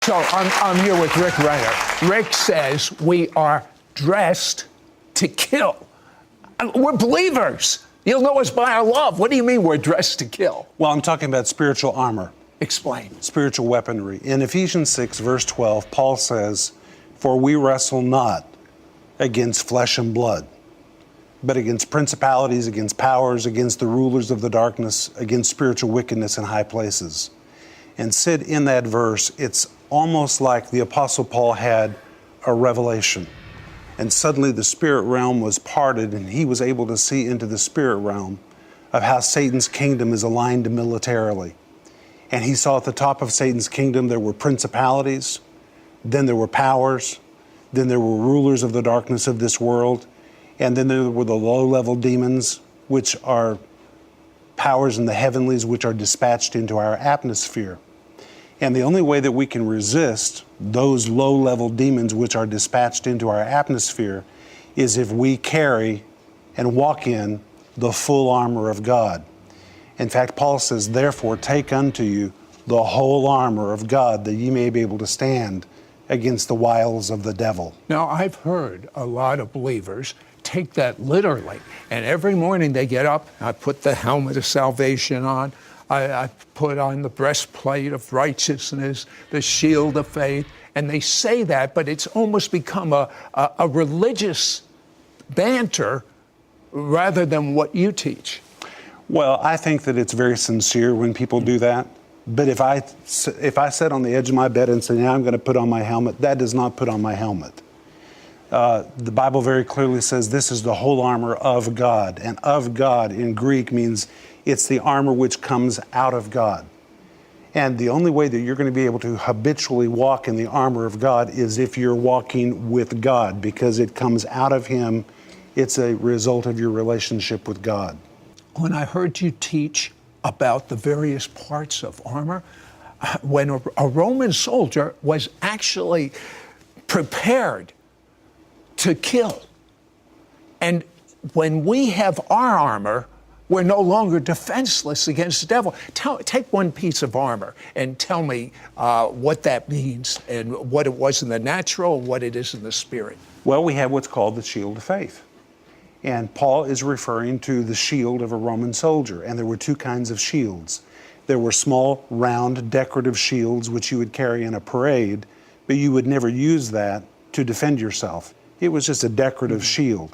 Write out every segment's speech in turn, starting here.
So I'm here with Rick Renner. Rick says we are dressed to kill. We're believers. You'll know us by our love. What do you mean we're dressed to kill? Well, I'm talking about spiritual armor. Explain. Spiritual weaponry. In Ephesians 6, verse 12, Paul says, "For we wrestle not against flesh and blood, but against principalities, against powers, against the rulers of the darkness, against spiritual wickedness in high places." And Sid, in that verse, it's almost like the Apostle Paul had a revelation. And suddenly the spirit realm was parted, and he was able to see into the spirit realm of how Satan's kingdom is aligned militarily. And he saw at the top of Satan's kingdom there were principalities, then there were powers, then there were rulers of the darkness of this world, and then there were the low-level demons, which are powers in the heavenlies, which are dispatched into our atmosphere. And the only way that we can resist those low-level demons which are dispatched into our atmosphere is if we carry and walk in the full armor of God. In fact, Paul says, "Therefore take unto you the whole armor of God, that ye may be able to stand against the wiles of the devil." Now, I've heard a lot of believers take that literally. And every morning they get up, I put the helmet of salvation on, I put on the breastplate of righteousness, the shield of faith, and they say that, but it's almost become a religious banter rather than what you teach. Well, I think that it's very sincere when people do that. But if I sat on the edge of my bed and said, "Now I'm going to put on my helmet," that does not put on my helmet. The Bible very clearly says this is the whole armor of God. And of God in Greek means it's the armor which comes out of God. And the only way that you're going to be able to habitually walk in the armor of God is if you're walking with God, because it comes out of Him. It's a result of your relationship with God. When I heard you teach about the various parts of armor, when a Roman soldier was actually prepared to kill. And when we have our armor, we're no longer defenseless against the devil. Take one piece of armor and tell me what that means and what it was in the natural and what it is in the spirit. Well, we have what's called the shield of faith. And Paul is referring to the shield of a Roman soldier. And there were two kinds of shields. There were small, round, decorative shields which you would carry in a parade, but you would never use that to defend yourself. It was just a decorative shield.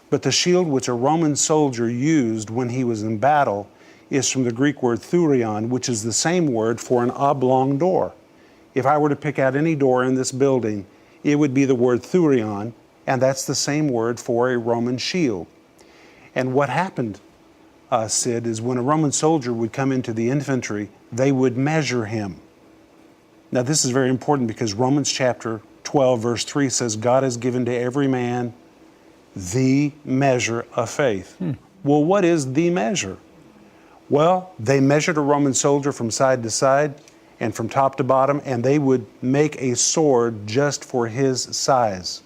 But the shield which a Roman soldier used when he was in battle is from the Greek word thurion, which is the same word for an oblong door. If I were to pick out any door in this building, it would be the word thurion, and that's the same word for a Roman shield. And what happened, Sid, is when a Roman soldier would come into the infantry, they would measure him. Now, this is very important because Romans chapter 12, verse 3 says, "God has given to every man the measure of faith." Well, what is the measure? Well, they measured a Roman soldier from side to side and from top to bottom, and they would make a sword just for his size,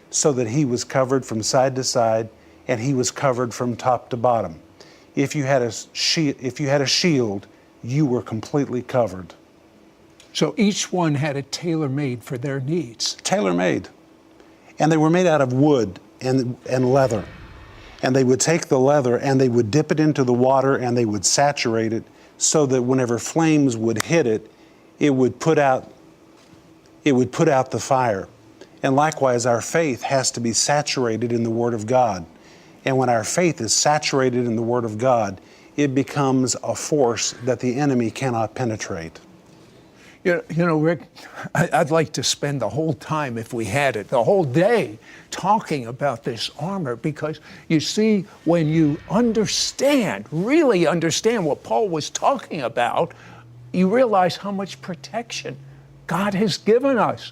so that he was covered from side to side and he was covered from top to bottom. If you had a shield, you were completely covered. So each one had it tailor-made for their needs. Tailor-made. And they were made out of wood and leather. And they would take the leather and they would dip it into the water and they would saturate it so that whenever flames would hit it, it would put out the fire. And likewise, our faith has to be saturated in the Word of God. And when our faith is saturated in the Word of God, it becomes a force that the enemy cannot penetrate. You know, Rick, I'd like to spend the whole time, if we had it, the whole day talking about this armor, because you see, when you really understand what Paul was talking about, you realize how much protection God has given us.